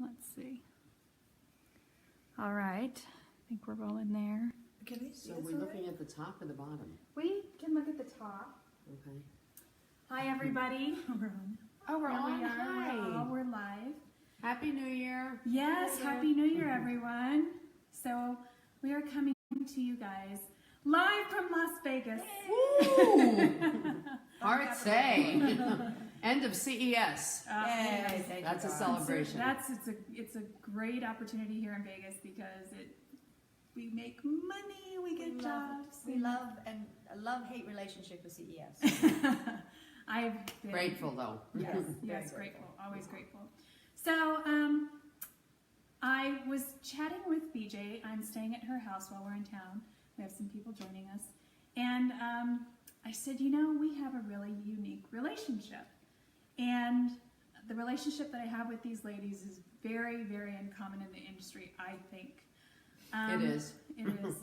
Let's see. All right. I think we're rolling there. Can we see So this we're already? looking at the top or the bottom? We can look at the top. Okay. Hi, everybody. We're on. Oh, we're Here on. we are. Hi. We're live. Happy New Year. Yes, Happy New Year, everyone. So we are coming to you guys live from Las Vegas. Woo! Hard say. End of CES. Yes. That's a celebration. It's a great opportunity here in Vegas because we make money, we get jobs. We love and a love-hate relationship with CES. I've been Grateful though. Yes, yes, grateful, always grateful. So I was chatting with BJ. I'm staying at her house while we're in town. We have some people joining us, and I said, you know, we have a really unique relationship, and the relationship that I have with these ladies is very, very uncommon in the industry, I think. It is. It is.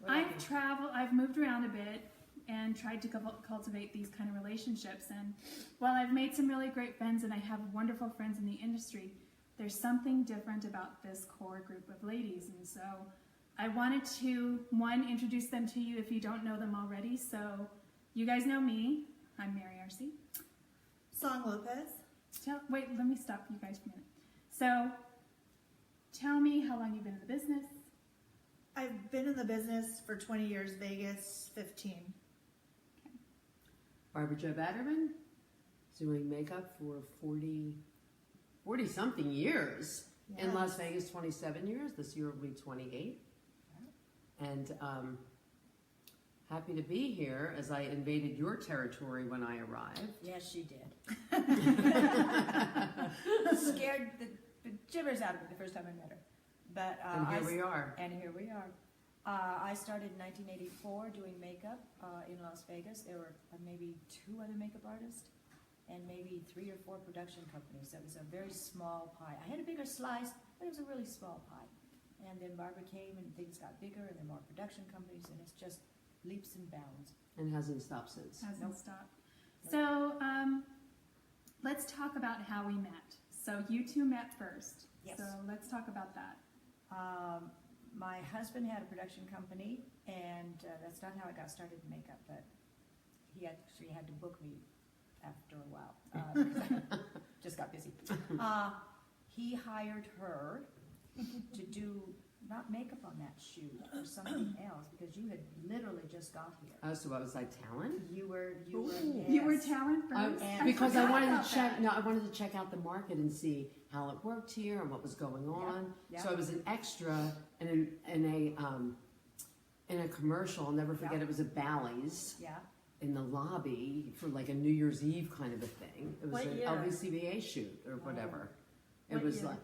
I've moved around a bit and tried to cultivate these kind of relationships. And while I've made some really great friends and I have wonderful friends in the industry, there's something different about this core group of ladies. And so I wanted to, one, introduce them to you if you don't know them already. So you guys know me. I'm Mary RC. Song Lopez. Wait, let me stop you guys for a minute. So tell me how long you've been in the business. I've been in the business for 20 years, Vegas 15. Barbra Jo Batterman, doing makeup for 40 something years. Yes. In Las Vegas, 27 years. This year will be 28. And happy to be here as I invaded your territory when I arrived. Yes, she did. Scared the gibbers out of me the first time I met her. But And here we are. And here we are. I started in 1984 doing makeup in Las Vegas. There were maybe 2 other makeup artists and maybe 3 or 4 production companies. So it was a very small pie. I had a bigger slice, but it was a really small pie. And then Barbara came and things got bigger and there were more production companies and it's just leaps and bounds. And hasn't stopped since. Hasn't stopped. So let's talk about how we met. So you two met first. Yes. So let's talk about that. My husband had a production company, and that's not how I got started in makeup, but he actually had to book me after a while, because I just got busy. He hired her to do, not makeup on that shoot, or something else, because you had literally just got here. Oh, so what was I, talent? You were, Ooh. You were yes. talent first? Because I forgot wanted about to check. that. No, I wanted to check out the market and see how it worked here and what was going on. Yeah. So I was an extra in a commercial. I'll never forget. Yeah. It was at Bally's Yeah. in the lobby for like a New Year's Eve kind of a thing. It was What an year? LVCVA shoot or whatever. It What was year? like,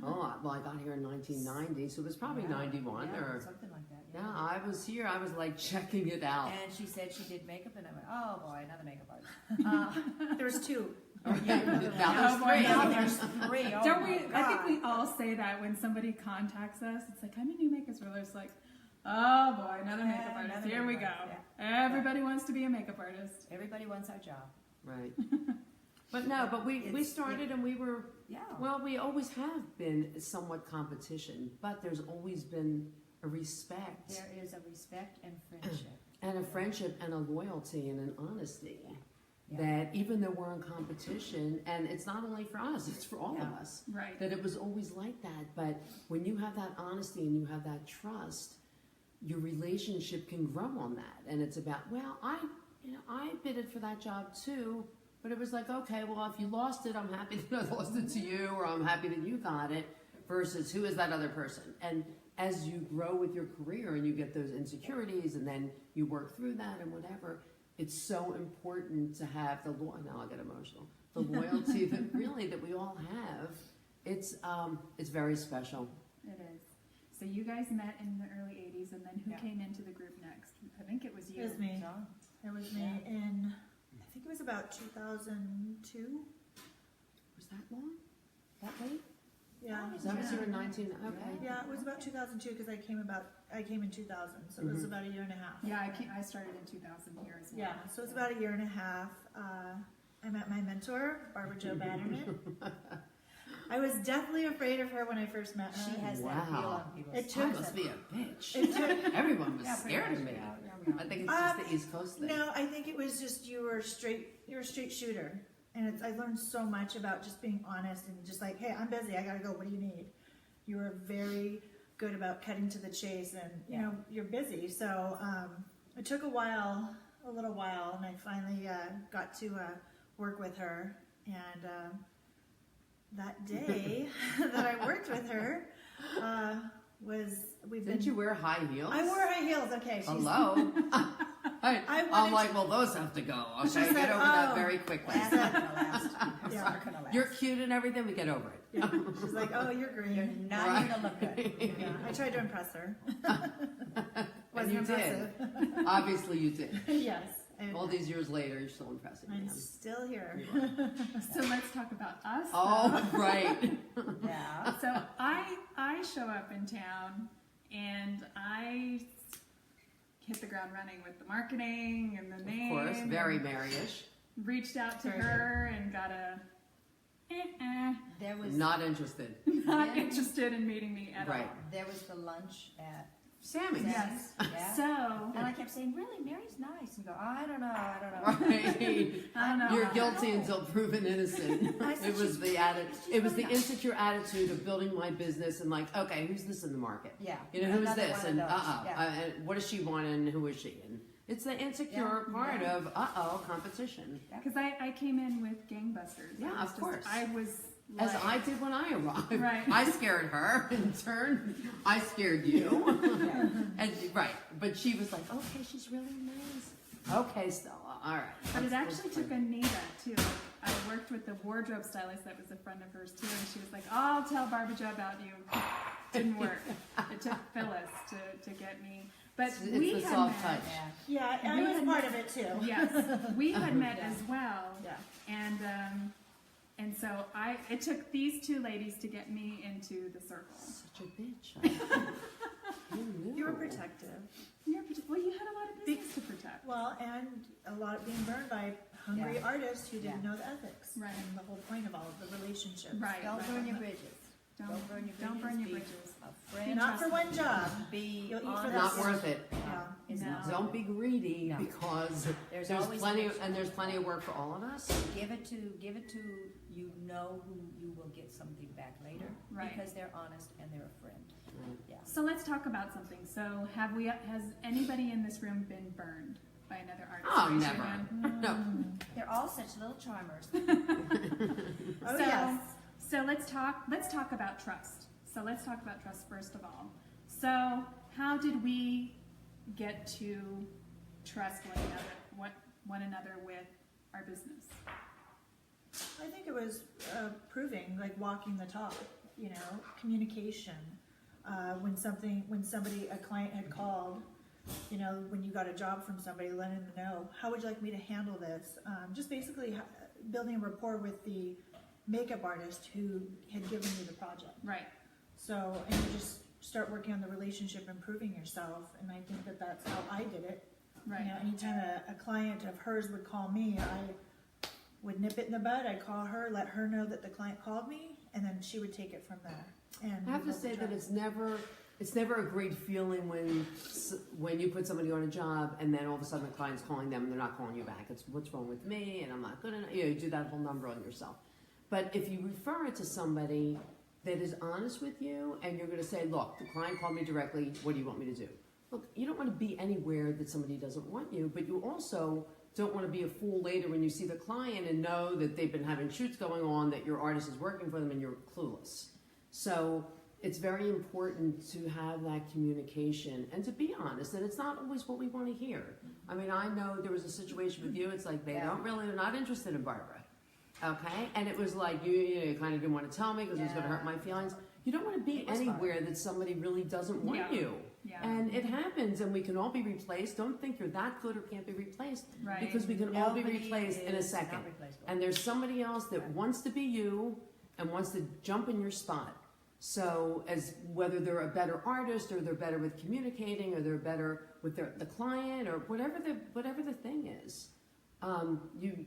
well, I got here in 1990, so it was probably Yeah. 91 Yeah, or. something like that. Yeah, I was here. I was like checking it out. And she said she did makeup, and I went, oh boy, another makeup artist. There's 2. Now Oh, boy. there's Now 3. there's 3. Oh Don't my we? I God. think we all say that when somebody contacts us. It's like, I'm a new makeup artist. It's like, oh boy, another makeup Yeah, artist. another Here we go. makeup artist, Everybody wants to be a makeup artist. Everybody wants our job. Right. But no, but we It's- started and we were, Yeah. well, we always have been somewhat competition, but there's always been a respect There is a respect and friendship. and a friendship and a loyalty and an honesty Yeah. that even though we're in competition, and it's not only for us, it's for all of Yeah. us, Right. that it was always like that. But when you have that honesty and you have that trust, your relationship can grow on that. And it's about, well, I bid it for that job too. But it was like, okay, well, if you lost it, I'm happy that I lost it to you, or I'm happy that you got it, versus who is that other person? And as you grow with your career and you get those insecurities and then you work through that and whatever, it's so important to have the now I'll get emotional. The loyalty that really that we all have. It's very special. It is. So you guys met in the early 80s, and then who Yeah. came into the group next? I think it was you. It was me. John? It was me Yeah. in, I think it was about 2002. Was that long? That late? Yeah. That was Yeah. your 19. Okay. Yeah, it was about 2002 because I came in 2000, so it was Mhm. about a year and a half. Yeah, I started in 2000 here as well. Yeah, so it's about a year and a half. I met my mentor, Barbra Jo Batterman. I was definitely afraid of her when I first met her. She has Wow. that feel on people. It I took- must be a bitch. It took- Everyone was Yeah, pretty scared of much, me. yeah. I think it's just the East Coast thing. No, I think it was just you're a straight shooter, and I learned so much about just being honest and just like, hey, I'm busy, I gotta go. What do you need? You were very good about cutting to the chase, and you know you're busy. So it took a little while, and I finally got to work with her. And that day that I worked with her Didn't you wear high heels? I wore high heels. Okay, she's Hello. I'm wanted like, well, those have to go. Okay, said, get over that "Oh." very quickly. That's not gonna last. It's Yeah. not gonna last. You're cute and everything. We get over it. yeah. She's like, oh, you're You're green. not Right. gonna look good. Yeah, I tried to impress her. And Wasn't you impressive. did. Obviously, you did. Yes. And All these years later, you're still impressing me. I'm still here. So let's talk about us. Oh, right. Yeah. So I show up in town and I hit the ground running with the marketing and the name. Of course, very Maryish. Reached out to Very her and got a There was Not interested. not interested in meeting me at Right. all. there was the lunch at Sammy's. Yes. Yeah. So And I kept saying, really, Mary's nice. And you go, I don't know. Right. I don't know. You're guilty until proven innocent. I said It was she's- the she's it was the really nice. insecure attitude of building my business and like, okay, who's this in the market? Yeah. You know, who's Another this? one of And those. Yeah. and what does she want and who is she? And it's the insecure Yeah. part Yeah. of competition. because I came in with gangbusters. Yeah, I was of course. I was As like, I did when I arrived. Right. I scared her in turn. I scared you. And right. But she was like, okay, she's really nice. Okay, Stella. All right. But it Let's actually play. took Anita too. I worked with the wardrobe stylist that was a friend of hers too, and she was like, "I'll tell Barbara Jo about you." Didn't work. It took Phyllis to get me. But It's we the had soft met. touch. Yeah. Yeah, I We was had- part of it too. Yes, we had met Yeah. as well. Yeah. And so it took these two ladies to get me into the circle. Such a bitch. You knew. You were protective. Well, you had a lot of business to protect. Well, and a lot of being burned by hungry Yeah. artists who didn't Yeah. know the ethics. Right. And the whole point of all of the relationships. Right. Don't burn your bridges. Don't burn your bridges. Don't burn your Be bridges. A friend. Not for one job. Be You'll eat for honest. the Not worth it. Yeah. It's No. not. Don't be greedy No. because There's there's always plenty an and there's plenty of work for all of us. Give it to you know who you will get something back later Right. because they're honest and they're a friend. Right. Yeah. So let's talk about something. So has anybody in this room been burned by another artist? Oh, Raise your never. hand. No. They're all such little charmers. Oh, So- yes. So let's talk about trust. So let's talk about trust first of all. So how did we get to trust one another with our business? I think it was proving, like walking the talk, you know, communication. When a client had called, you know, when you got a job from somebody, letting them know, how would you like me to handle this? Just basically building a rapport with the makeup artist who had given you the project. Right. So, and you just start working on the relationship, improving yourself, and I think that that's how I did it. Right. You know, anytime a client of hers would call me, I would nip it in the bud. I'd call her, let her know that the client called me, and then she would take it from there. And I have to build the say that trust. it's never a great feeling when you put somebody on a job and then all of a sudden the client's calling them and they're not calling you back. It's what's wrong with me and I'm not good enough. You do that whole number on yourself. But if you refer it to somebody that is honest with you and you're going to say, look, the client called me directly. What do you want me to do? Look, you don't want to be anywhere that somebody doesn't want you, but you also don't want to be a fool later when you see the client and know that they've been having shoots going on, that your artist is working for them and you're clueless. So it's very important to have that communication and to be honest, and it's not always what we want to hear. I mean, I know there was a situation with you, it's like they're not interested in Barbara. Okay? And it was like, you kind of didn't want to tell me because it was going to hurt my feelings. You don't want to be anywhere that somebody really doesn't want you. Yeah. And it happens, and we can all be replaced. Don't think you're that good or can't be replaced. Right. Because we can all be Nobody replaced in a is second. not replaceable. And there's somebody else that wants to be you and wants to jump in your spot. So as whether they're a better artist or they're better with communicating or they're better with the client or whatever the thing is, you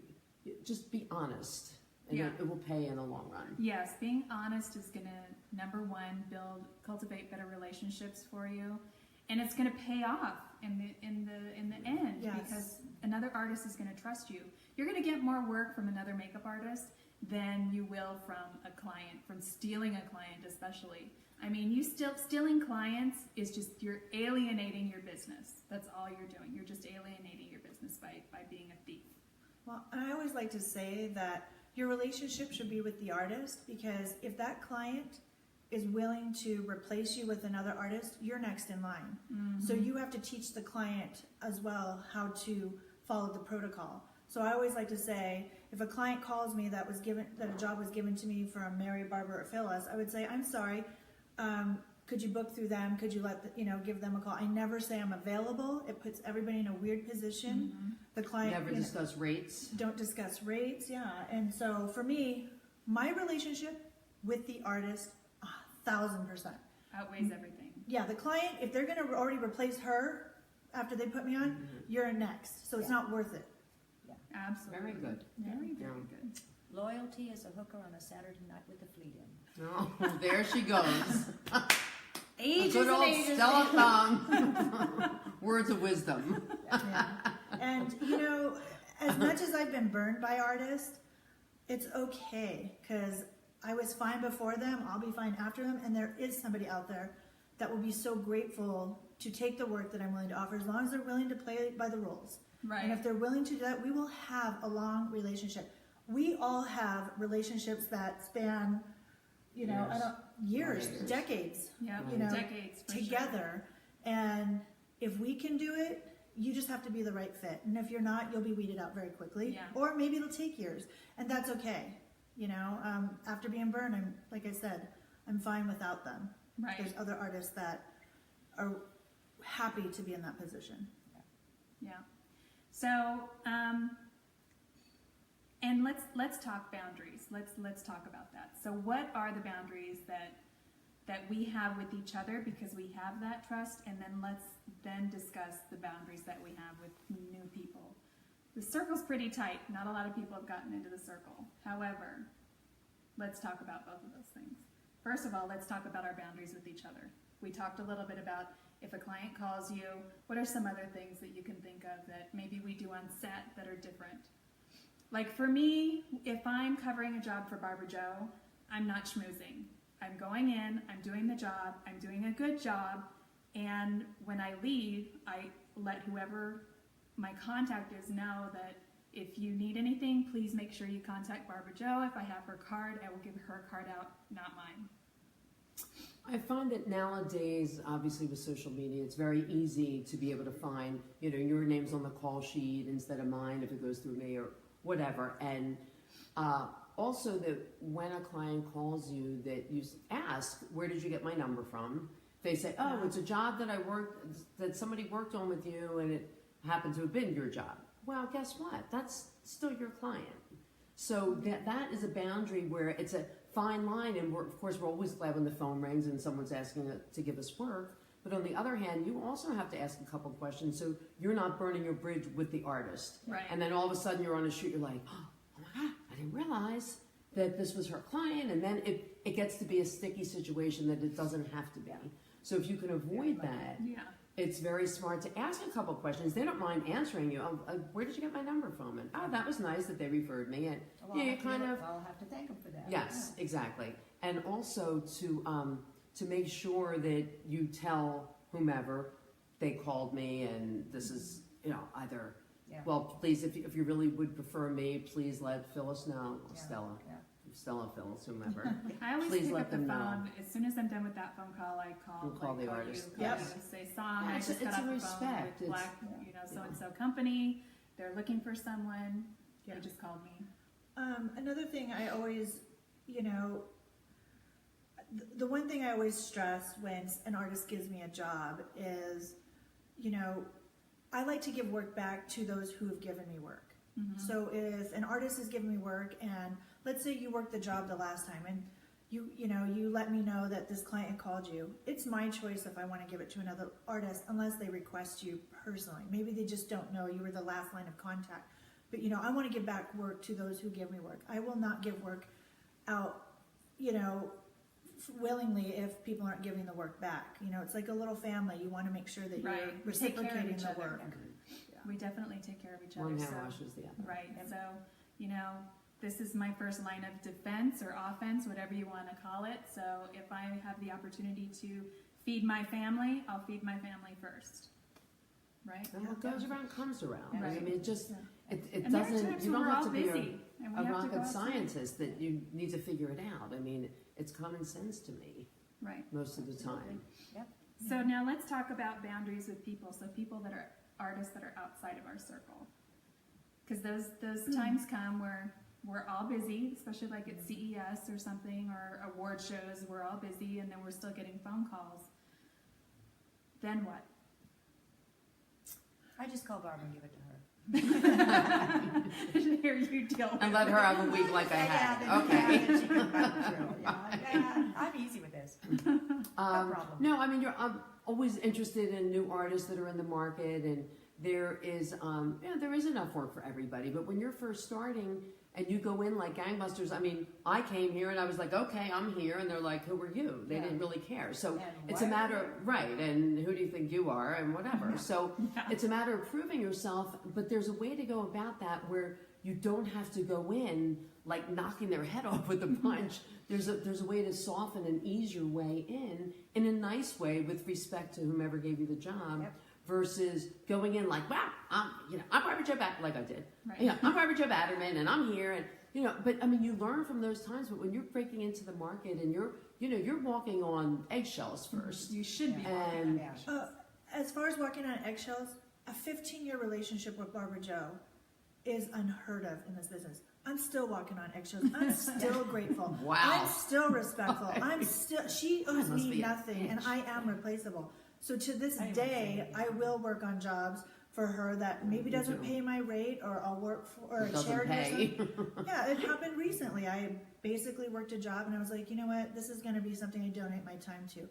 just be honest and Yeah. it will pay in the long run. Yes, being honest is gonna, number one, cultivate better relationships for you, and it's gonna pay off in the end, Yes. because another artist is gonna trust you. You're gonna get more work from another makeup artist than you will from a client, from stealing a client especially. I mean, stealing clients is just, you're alienating your business. That's all you're doing. You're just alienating your business by being a thief. Well, and I always like to say that your relationship should be with the artist, because if that client is willing to replace you with another artist, you're next in line. Mm-hmm. So you have to teach the client as well how to follow the protocol. So I always like to say, if a client calls me that a job was given to me from Mary, Barbara, or Phyllis, I would say, I'm sorry, could you book through them? Could you give them a call? I never say I'm available. It puts everybody in a weird position. Mm-hmm. The client Never discuss rates. don't discuss rates, yeah. And so for me, my relationship with the artist, 1,000%. Outweighs everything. Yeah, the client, if they're going to already replace her after they put me on, you're next. So it's not worth it. Absolutely. Very good. Very, Yeah. very good. Loyalty is a hooker on a Saturday night with the fleet in. Oh, there she goes. Ages Good and old ages. Stella Thumb. Words of wisdom. Yeah. And, as much as I've been burned by artists, it's okay, because I was fine before them, I'll be fine after them, and there is somebody out there that will be so grateful to take the work that I'm willing to offer, as long as they're willing to play by the rules. Right. And if they're willing to do that, we will have a long relationship. We all have relationships that span, years, Years. decades, Yeah, decades for together. And if we can do it, you just have to be the right fit. And if you're not, you'll be weeded out very quickly. Yeah. Or maybe it'll take years, and that's okay. After being burned, I'm fine without them. Sure. Right. There's other artists that are happy to be in that position. Yeah. So, and let's talk boundaries. Let's talk about that. So, what are the boundaries that we have with each other, because we have that trust, and then let's discuss the boundaries that we have with new people. The circle's pretty tight. Not a lot of people have gotten into the circle. However, let's talk about both of those things. First of all, let's talk about our boundaries with each other. We talked a little bit about, if a client calls you, what are some other things that you can think of that maybe we do on set that are different? Like for me, if I'm covering a job for Barbra Jo, I'm not schmoozing. I'm going in, I'm doing the job, I'm doing a good job, and when I leave, I let whoever my contact is know that if you need anything, please make sure you contact Barbra Jo. If I have her card, I will give her card out, not mine. I find that nowadays, obviously with social media, it's very easy to be able to find, your name's on the call sheet instead of mine if it goes through me or whatever. And also that when a client calls you, that you ask, where did you get my number from? They say, oh, it's a job that somebody worked on with you, and it happened to have been your job. Well, guess what? That's still your client. So that is a boundary where it's a fine line, and we're always glad when the phone rings and someone's asking to give us work. But on the other hand, you also have to ask a couple questions so you're not burning your bridge with the artist. Right. And then all of a sudden you're on a shoot, you're like, oh my God, I didn't realize that this was her client. And then it gets to be a sticky situation that it doesn't have to be. So if you can avoid that, Yeah. it's very smart to ask a couple questions. They don't mind answering you. Where did you get my number from? And that was nice that they referred me. And I'll have to thank them for that. yes, exactly. And also to make sure that you tell whomever they called me, and this is either well, please, if you really would prefer me, please let Phyllis know, Stella, Phyllis, whomever. I always Please pick let up the them know. phone. As soon as I'm done with that phone call, I call. You'll call the artist. You, Yep. Say song. Yeah, I it's just a got off the respect. phone with It's- Black, so and so company. They're looking for someone. Yeah. They just called me. Another thing I always, the one thing I always stress when an artist gives me a job is, I like to give work back to those who have given me work. Mm-hmm. So if an artist has given me work, and let's say you worked the job the last time, and you let me know that this client called you, it's my choice if I want to give it to another artist, unless they request you personally. Maybe they just don't know you were the last line of contact. But, I want to give back work to those who give me work. I will not give work out, willingly if people aren't giving the work back. It's like a little family. You want to make sure that Right. you're We take care of reciprocating each the other. work. We definitely take care of each other. One hand so- washes the other. Right. So, this is my first line of defense or offense, whatever you want to call it. So if I have the opportunity to feed my family, I'll feed my family first. Right? And what goes around comes around. Right. I mean, it just, Yeah. it And there are doesn't, times you when don't we're have all to be busy and we a have to go rocket outside. scientist that you need to figure it out. I mean, it's common sense to me Right. most of the time. So now let's talk about boundaries with people. So people that are artists that are outside of our circle. Because those times come where we're all busy, especially like at CES or something, or award shows, we're all busy and then we're still getting phone calls. Then what? I just call Barbara and give it to her. Here you deal with And let her have a week like I had. Okay. then she can back through. Yeah, I'm easy with this. No problem. No, I mean, I'm always interested in new artists that are in the market, and there is, there is enough work for everybody. But when you're first starting and you go in like gangbusters, I mean, I came here and I was like, okay, I'm here, and they're like, who are you? They Yeah. didn't really care. So And it's a why? matter, right? And who do you think you are, and whatever. So it's a matter of proving yourself. But there's a way to go about that where you don't have to go in like knocking their head off with a punch. There's a way to soften and ease your way in a nice way with respect to whomever gave you the job. Yep. Versus going in like, wow, I'm Barbra Jo Batterman, like I did. Right. I'm Barbra Jo Batterman, and I'm here, and but I mean, you learn from those times. But when you're breaking into the market and you're walking on eggshells first, You should be. and Yeah. As far as walking on eggshells, a 15-year relationship with Barbara Jo is unheard of in this business. I'm still walking on eggshells. I'm still grateful. Wow. I'm still respectful. She owes must me be a nothing, and bitch. I am replaceable. So to this I am day, the same. I will work on jobs for her that maybe Me doesn't too. pay my rate, or I'll work for a doesn't charity or pay. something. Yeah, it happened recently. I basically worked a job and I was like, you know what, this is going to be something I donate my time to.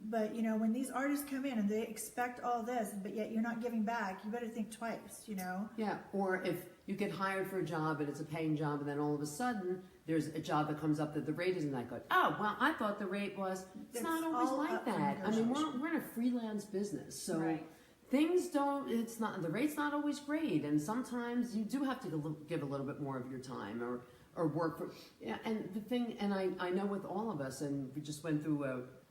But when these artists come in and they expect all this, but yet you're not giving back, you better think twice. Yeah, or if you get hired for a job and it's a paying job, and then all of a sudden there's a job that comes up that the rate isn't that good. Oh, well, I thought the rate was. It's not always all like up for that. I mean, negotiation. we're in a freelance business, so Right. things don't. It's not, the rate's not always great, and sometimes you do have to give a little bit more of your time or work for. Yeah, and the thing, and I know with all of us, and we just went through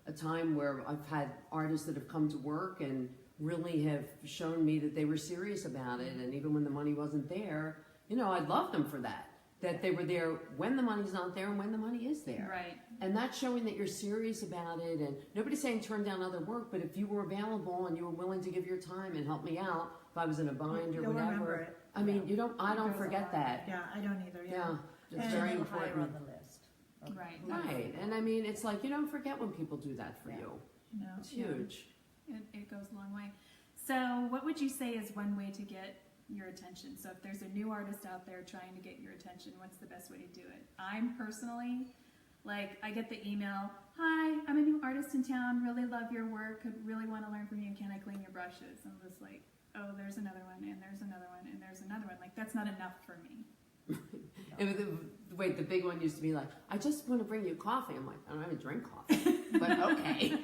a time where I've had artists that have come to work and really have shown me that they were serious about it, and even when the money wasn't there, I love them for that. That they were there when the money's not there and when the money is there. Right. And that's showing that you're serious about it. And nobody's saying turn down other work, but if you were available and you were willing to give your time and help me out, if I was in a bind or You'll remember whatever. it. I mean, I don't Goes forget along. that. Yeah, I don't either. Yeah, it's And very A little higher important. on the list. Right. Right. And I mean, it's like you don't forget when people do that for Yeah. you. It's Yeah. huge. It goes a long way. So what would you say is one way to get your attention? So if there's a new artist out there trying to get your attention, what's the best way to do it? I'm personally, I get the email, hi, I'm a new artist in town, really love your work, could really want to learn from you, can I clean your brushes? And I'm just like, oh, there's another one, and there's another one, and there's another one. That's not enough for me. And the big one used to be like, I just want to bring you coffee. I'm like, I don't even drink coffee, but okay.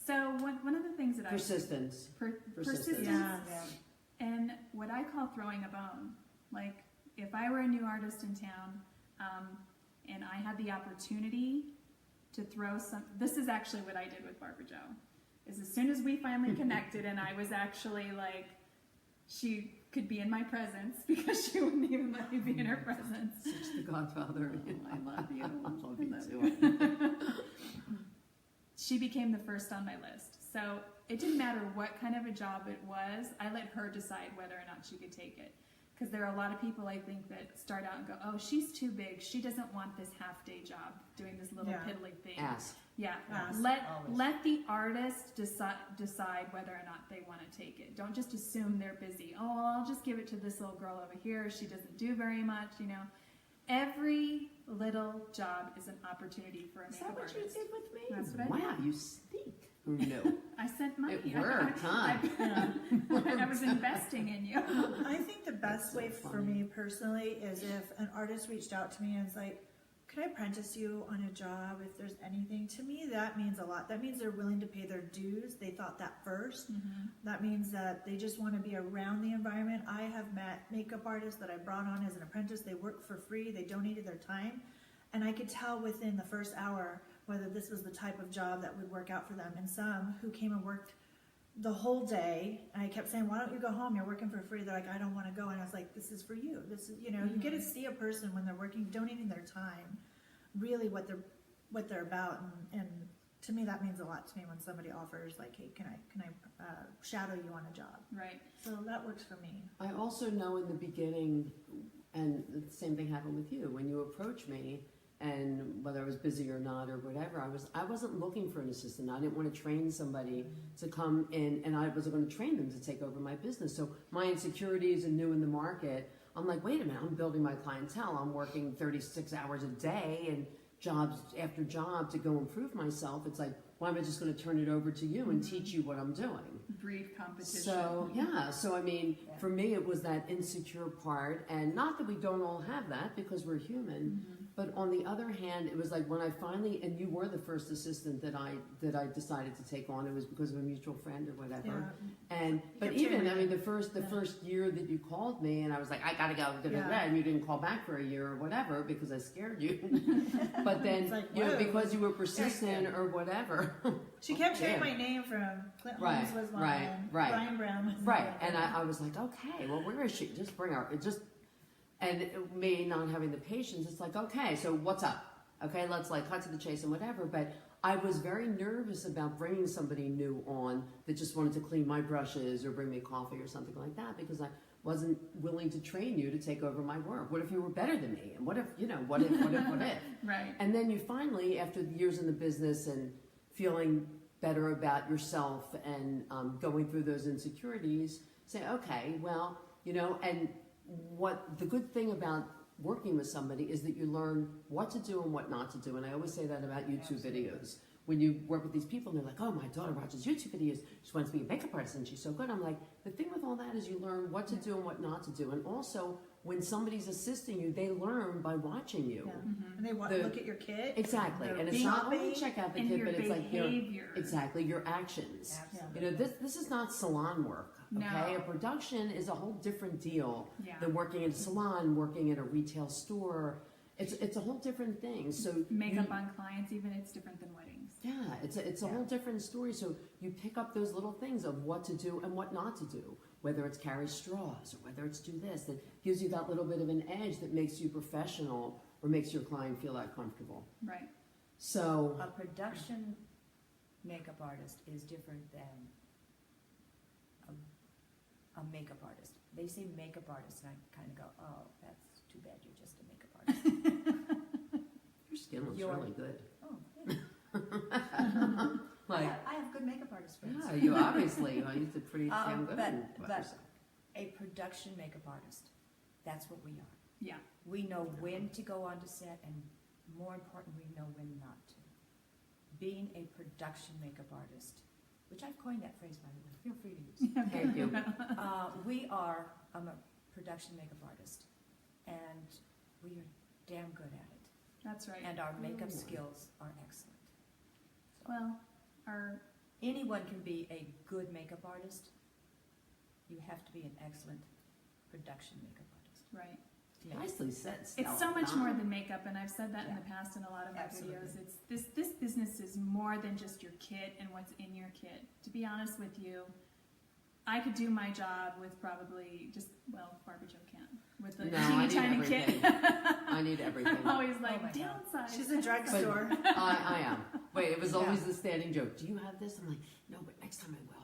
So one of the things that Persistence. persistence Yeah. and what I call throwing a bone. Like if I were a new artist in town, and I had the opportunity to throw some. This is actually what I did with Barbra Jo. Is as soon as we finally connected, and I was actually like, she could be in my presence because she wouldn't even let me be in her presence. Such the Godfather. I love you. I love you too. She became the first on my list. So it didn't matter what kind of a job it was. I let her decide whether or not she could take it. Because there are a lot of people, I think, that start out and go, oh, she's too big. She doesn't want this half-day job doing this little Yeah. piddly thing. Ask. Yeah. Ask. Always. Let the artist decide whether or not they want to take it. Don't just assume they're busy. Oh, well, I'll just give it to this little girl over here. She doesn't do very much, Every little job is an opportunity for a Is makeup that what you artist. did with me? That's what I Wow, you sneak. Who knew? I sent money. It worked, huh? I was investing in you. I think the best way for me personally is if an artist reached out to me and was like, could I apprentice you on a job if there's anything? To me, that means a lot. That means they're willing to pay their dues. They thought that first. That means that they just want to be around the environment. I have met makeup artists that I brought on as an apprentice. They worked for free. They donated their time. And I could tell within the first hour whether this was the type of job that would work out for them. And some who came and worked the whole day, and I kept saying, why don't you go home? You're working for free. They're like, I don't want to go. And I was like, this is for you. This is, you know, you get to see a person when they're working, donating their time, really what they're about. And to me, that means a lot to me when somebody offers like, hey, can I shadow you on a job? Right. So that works for me. I also know in the beginning, and the same thing happened with you, when you approached me, and whether I was busy or not or whatever, I wasn't looking for an assistant. I didn't want to train somebody to come in, and I wasn't going to train them to take over my business. So my insecurities and new in the market, I'm like, wait a minute, I'm building my clientele. I'm working 36 hours a day and jobs after job to go improve myself. It's like, why am I just going to turn it over to you and teach you what I'm doing? Breed competition. So, yeah. So, I mean, for me, it was that insecure part. And not that we don't all have that because we're human. But on the other hand, it was like when I finally, and you were the first assistant that I decided to take on. It was because of a mutual friend or whatever. Yeah. And but even I mean the first year that you called me, and I was like, I gotta go, and you didn't call back for a year or whatever because I scared you. But then like, you know, because you were persistent or whatever. She kept hearing my name from Clint Holmes was one, Brian Brown was right. And I was like, okay, well, where is she? Just bring her. And me not having the patience, it's like, okay, so what's up? Okay, let's like cut to the chase and whatever. But I was very nervous about bringing somebody new on that just wanted to clean my brushes or bring me coffee or something like that because I wasn't willing to train you to take over my work. What if you were better than me? And what if? Right. And then you finally, after years in the business and feeling better about yourself and going through those insecurities, say, okay, well, you know, and what the good thing about working with somebody is that you learn what to do and what not to do. And I always say that about YouTube videos. When you work with these people and they're like, oh, my daughter watches YouTube videos. She wants to be a makeup artist and she's so good. I'm like, the thing with all that is you learn what to do and what not to do. And also, when somebody's assisting you, they learn by watching you. Yeah. And they look at your kit. Exactly. And it's not only check out the kit, but it's like your actions. Absolutely. You know, this is not salon work. Okay, No. A production is a whole different deal than working in a salon, working in a retail store. It's a whole different thing. So makeup on clients, even it's different than weddings. Yeah, it's a whole different story. So you pick up those little things of what to do and what not to do. Whether it's carry straws or whether it's do this, that gives you that little bit of an edge that makes you professional or makes your client feel that comfortable. Right. So a production makeup artist is different than a makeup artist. They say makeup artist, and I kind of go, oh, that's too bad. You're just a makeup artist. your skin looks really good. Oh, yeah. Like I have good makeup artist friends. yeah, you obviously you did pretty damn good. But a production makeup artist, that's what we are. Yeah. We know when to go onto set, and more important, we know when not to. Being a production makeup artist, which I've coined that phrase, by the way. Feel free to use. Thank you. I'm a production makeup artist, and we are damn good at it. That's right. And our makeup skills are excellent. Well, anyone can be a good makeup artist. You have to be an excellent production makeup artist. right. Nicely said. It's so much more than makeup, and I've said that in the past in a lot of my videos. It's this business is more than just your kit and what's in your kit. To be honest with you, I could do my job with probably just, well, Barbra Jo can't. With the tiny kit. I need everything. I'm always like, downside. She's a drugstore. I am. Wait, it was always the standing joke. Do you have this? I'm like, no, but next time I will.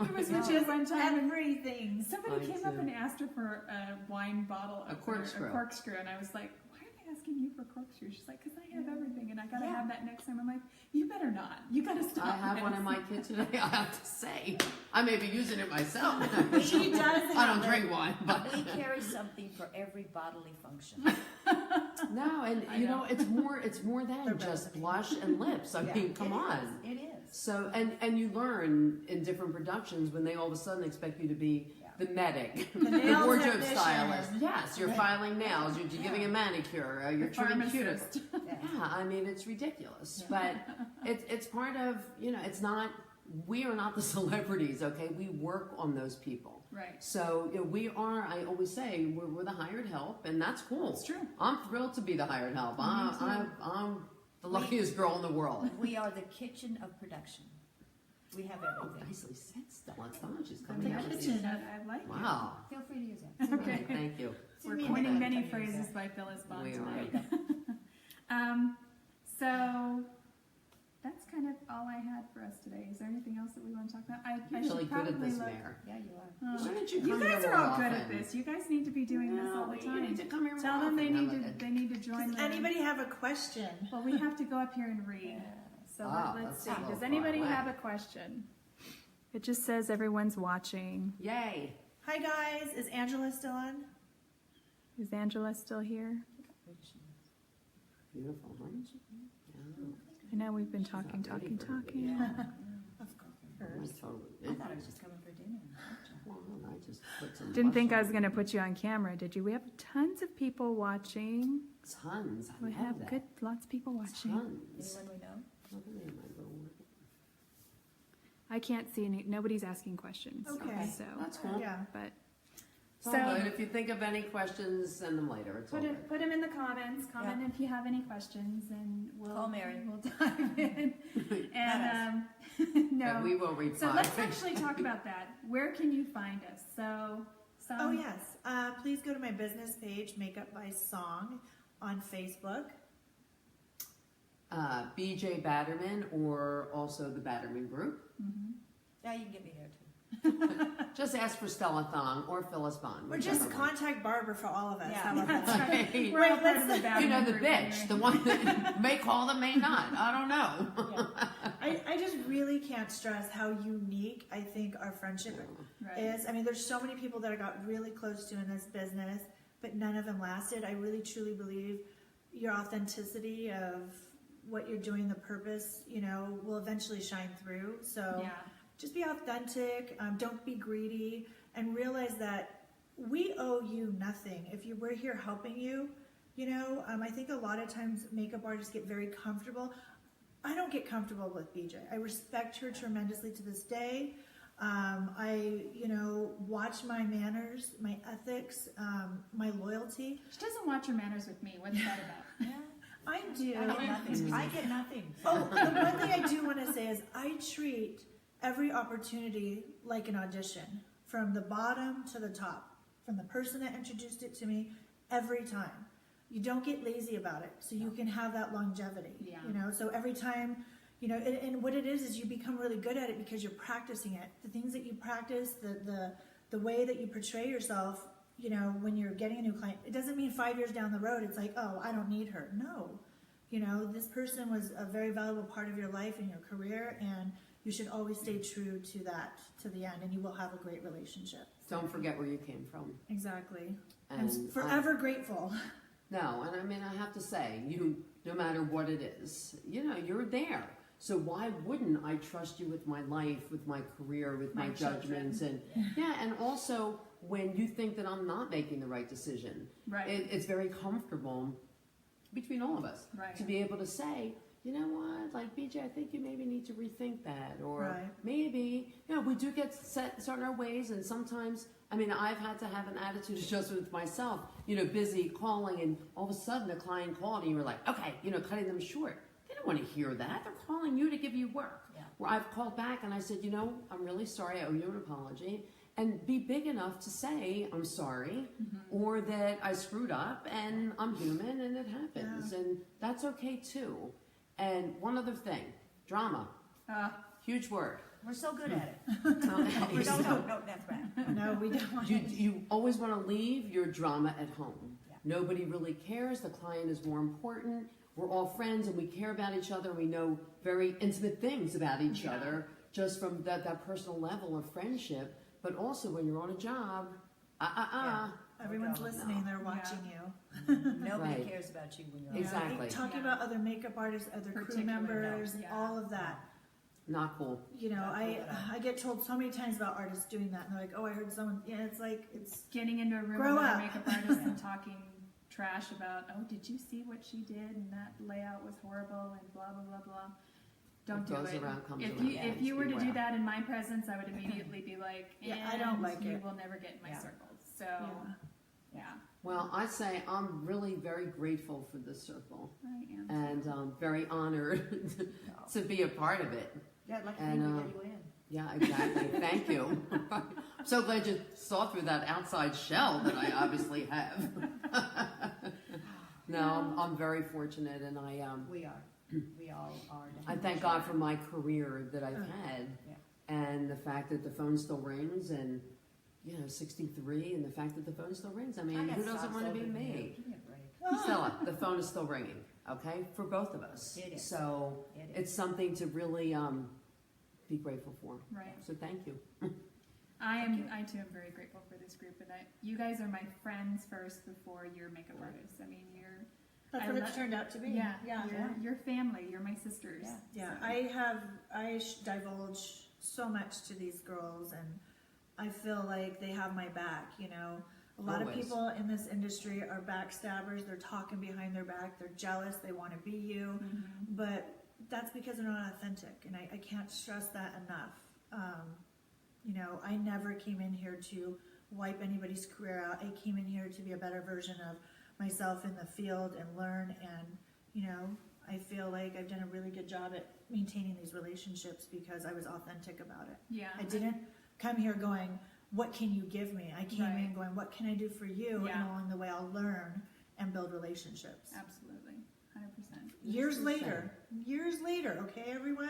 There was one time everything. somebody came up and asked her for a wine bottle, a corkscrew, and I was like, why are they asking you for corkscrew? She's like, because I have everything, and I gotta have that next time. I'm like, you better not. You gotta stop. I have one in my kit today. I have to say, I may be using it myself. She does. I don't drink wine, but we carry something for every bodily function. No, and you know, it's more than just blush and lips. I mean, come on. It is. So, and you learn in different productions when they all of a sudden expect you to be the medic, the nail wardrobe technician. stylist. Yes, you're filing nails, you're giving a manicure, you're trimming cuticles. Pharmacist. Yeah, I mean, it's ridiculous. But it's part of, it's not, we are not the celebrities, okay? We work on those people. Right. So we are, I always say, we're the hired help, and that's cool. It's true. I'm thrilled to be the hired help. I'm the luckiest girl in the world. We are the kitchen of production. We have everything. Nicely said, Stella. It's not she's The coming out. kitchen, I like it. Wow. Feel free to use it. Okay. Thank you. We're me coining a many minute. phrases by Phyllis Bond We tonight. are. So that's kind of all I had for us today. Is there anything else that we want to talk about? I You're should really good probably at this, look. Mayor. Yeah, you are. Oh, Why don't you you come guys here are all more good at often? this. You guys need to be doing this all the You time. need to come here Tell more them they often. need to join. Does the- anybody have a question? Well, we have to go up here and read. So let's that's see. a little Does far anybody away. have a question? It just says everyone's watching. Yay. Hi guys, is Angela still on? Is Angela still here? Beautiful, huh? Yeah. I know we've been talking. Of course. That's totally. I thought I was just coming for dinner. Well, I just put some Didn't think I blush was going to put you on camera, did you? We have tons of people watching. on. Tons. I We love have that. lots of people watching. Tons. Anyone we know? Look at me, my little work. I can't see any. Nobody's asking questions. Okay. So, That's cool. Yeah. but So, So- if you think of any questions, send them later. It's all good. put them in the comments. Comment if you have any questions, and we'll Call Mary. We'll dive in. And no. But we will reply. So let's actually talk about that. Where can you find us? So, Oh yes, please go to my business page, Makeup by Song, on Facebook. BJ Batterman, or also the Batterman Group. Yeah, you can get me there too. Just ask for Stella Thong or Phyllis Bond. Or just whichever one. contact Barbara for all of us. Yeah. How about That's that? right. We're all part of the You know, Batman the group bitch, anyway. the one that may call them, may not. I don't know. I just really can't stress how unique I think our friendship Right. is. I mean, there's so many people that I got really close to in this business, but none of them lasted. I really truly believe your authenticity of what you're doing, the purpose, will eventually shine through. So Yeah. just be authentic, don't be greedy, and realize that we owe you nothing. If we're here helping you, I think a lot of times makeup artists get very comfortable. I don't get comfortable with BJ. I respect her tremendously to this day. I watch my manners, my ethics, my loyalty. She doesn't watch her manners with me. What's that about? Yeah. I do. I get nothing. I get nothing. Oh, the one thing I do want to say is I treat every opportunity like an audition, from the bottom to the top, from the person that introduced it to me, every time. You don't get lazy about it, so you can have that longevity. Yeah. So every time, and what it is you become really good at it because you're practicing it. The things that you practice, the way that you portray yourself, when you're getting a new client, it doesn't mean 5 years down the road it's like, oh, I don't need her. No. This person was a very valuable part of your life and your career, and you should always stay true to that to the end, and you will have a great relationship. Don't forget where you came from. Exactly. And I'm forever grateful. No, and I mean, I have to say, no matter what it is, you're there. So why wouldn't I trust you with my life, with my career, with my judgments, and and also when you think that I'm not making the right decision, Right. it's very comfortable between all of us Right. to be able to say, you know what, like BJ, I think you maybe need to rethink that, or Right. maybe, we do get set in our ways, and sometimes, I mean, I've had to have an attitude adjustment with myself, busy calling, and all of a sudden a client called, and you were like, okay, cutting them short. They don't want to hear that. They're calling you to give you work. Yeah. Where I've called back and I said, I'm really sorry, I owe you an apology. And be big enough to say, I'm sorry, or that I screwed up, and I'm human, and it happens. Yeah. And that's okay too. And one other thing, drama. Huge word. We're so good at it. No, No, that's bad. No, we don't want you always want to leave your drama at home. Yeah. Nobody really cares. The client is more important. We're all friends, and we care about each other. We know very intimate things about each other, just from that personal level of friendship. But also, when you're on a job, Everyone's No. listening, they're watching you. Nobody Right. cares about you when you're Exactly. Talking Yeah. about other makeup artists, other crew Particularly, members, yeah. all of that. Not cool. You know, Not cool at all. I get told so many times about artists doing that, and they're like, "Oh, I heard someone." Yeah, it's like it's Getting into a room Grow with up. a makeup artist and talking trash about, oh, did you see what she did? And that layout was horrible and blah, blah, blah, blah. Don't do What goes it. around comes If around. you, if you were to do Beware. that in my presence, I would immediately be like, Yeah, I don't like you it. will never get in my Yeah. circle. So, yeah. yeah, Well, I say I'm really very grateful for this circle, I am. and very honored to be a part of it. Yeah, I'd like to And, think we get you in. Yeah, exactly. Thank you. I'm so glad you saw through that outside shell that I obviously have. No, I'm very fortunate, and We are. We all are. I thank God for my career that I've had, Yeah. and the fact that the phone still rings, and 63, and the fact that the phone still rings. I mean, who doesn't want to be me? Give me a break. Stella, the phone is still ringing. Okay, for both of us. It is. So It is. it's something to really be grateful for. Right. So thank you. I too am very grateful for this group, and you guys are my friends first before you're makeup artists. I mean, That's I what love- it's turned out to be. yeah, yeah. you're family. You're my sisters. Yeah. Yeah, I divulge so much to these girls, and I feel like they have my back. You know, a lot of Always. people in this industry are backstabbers. They're talking behind their back. They're jealous. They want to be you, but that's because they're not authentic, and I can't stress that enough. You know, I never came in here to wipe anybody's career out. I came in here to be a better version of myself in the field and learn, and you know, I feel like I've done a really good job at maintaining these relationships because I was authentic about it. Yeah. I didn't come here going, what can you give me? I came Right. in going, what can I do for you? Yeah. And along the way I'll learn and build relationships. Absolutely, 100%. Years That's later, okay everyone?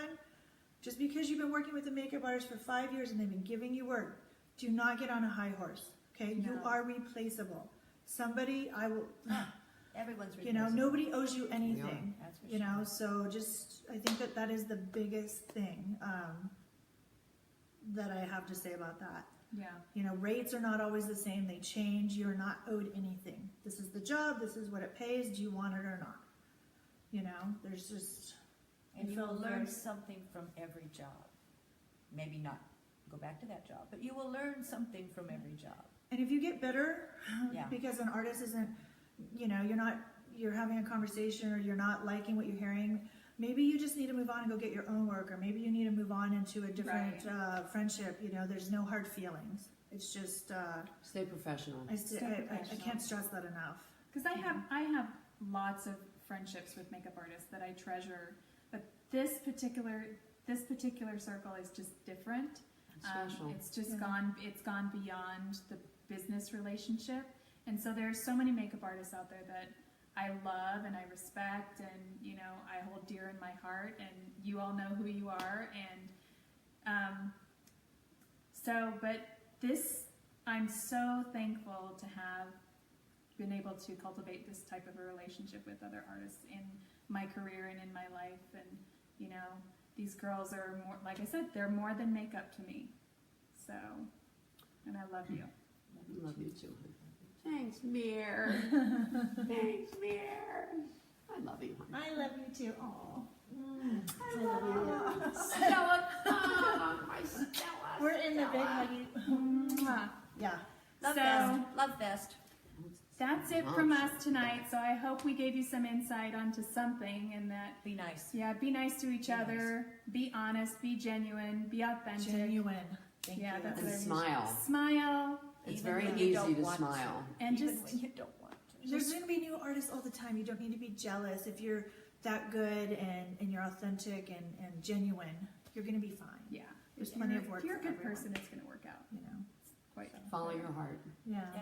Just because you've been working with a makeup artist for 5 years and they've been giving you work, do not get on a high horse, okay? You No. are replaceable. Somebody, I will, Everyone's you know, replaceable. nobody owes you anything. That's for You sure. know, so just, I think that is the biggest thing that I have to say about that. Yeah. You know, rates are not always the same. They change. You're not owed anything. This is the job. This is what it pays. Do you want it or not? You know, there's just... And I you will feel learn very- something from every job. Maybe not go back to that job, but you will learn something from every job. And if you get bitter Yeah. because an artist isn't, you know, you're having a conversation or you're not liking what you're hearing, maybe you just need to move on and go get your own work, or maybe you need to move on into a different friendship. You know, there's no hard feelings. It's just, Stay professional. I can't stress that enough. Because I have lots of friendships with makeup artists that I treasure, but this particular circle is just different. Special. It's just Yeah. it's gone beyond the business relationship, and so there's so many makeup artists out there that I love and I respect, and you know, I hold dear in my heart, and you all know who you are, and but this, I'm so thankful to have been able to cultivate this type of a relationship with other artists in my career and in my life. And you know, these girls are more, like I said, they're more than makeup to me. So, and I love you. Love you too. Thanks, Mir. Thanks, Mir. I love you, honey. I love you too. Aw. I love you. Stella. Oh, my Stella. We're in the big huggy. Mwah. Yeah. Love So- fest. Love fest. That's it from us tonight. So I hope we gave you some insight onto something, and that, Be nice. yeah, be nice to each Be other, be honest, be genuine, be authentic. Genuine. Thank Yeah, you. that's And what I mean. smile. Smile, It's Even very when you easy don't to want smile. and Even just when you don't want to. There's going to be new artists all the time. You don't need to be jealous. If you're that good and you're authentic and genuine, you're going to be fine. yeah. There's If plenty you're- of work If you're a for good everyone. person, it's going to work out. You know. Quite. Follow your heart. Yeah. Yeah.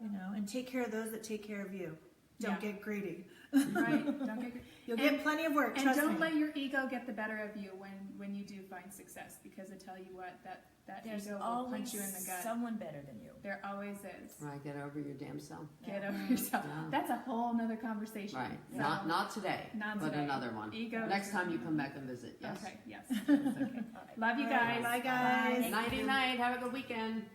You know, and take care of those that take care of you. Don't Yeah. get greedy. Right. Don't get. You'll And- get plenty of work. And Trust don't me. let your ego get the better of you when you do find success, because I tell you what, that There's ego will always punch you in the gut. someone better than you. There always is. Right, get over your damn self. Get Yeah. over yourself. Yeah. That's a whole nother conversation. Right. So- Not today, Not but today. another one. Ego Next is- time you come back and visit. Yes. Okay. Yes. All right. Love you All right, guys. bye, guys. Bye. Nighty night. Have a good weekend.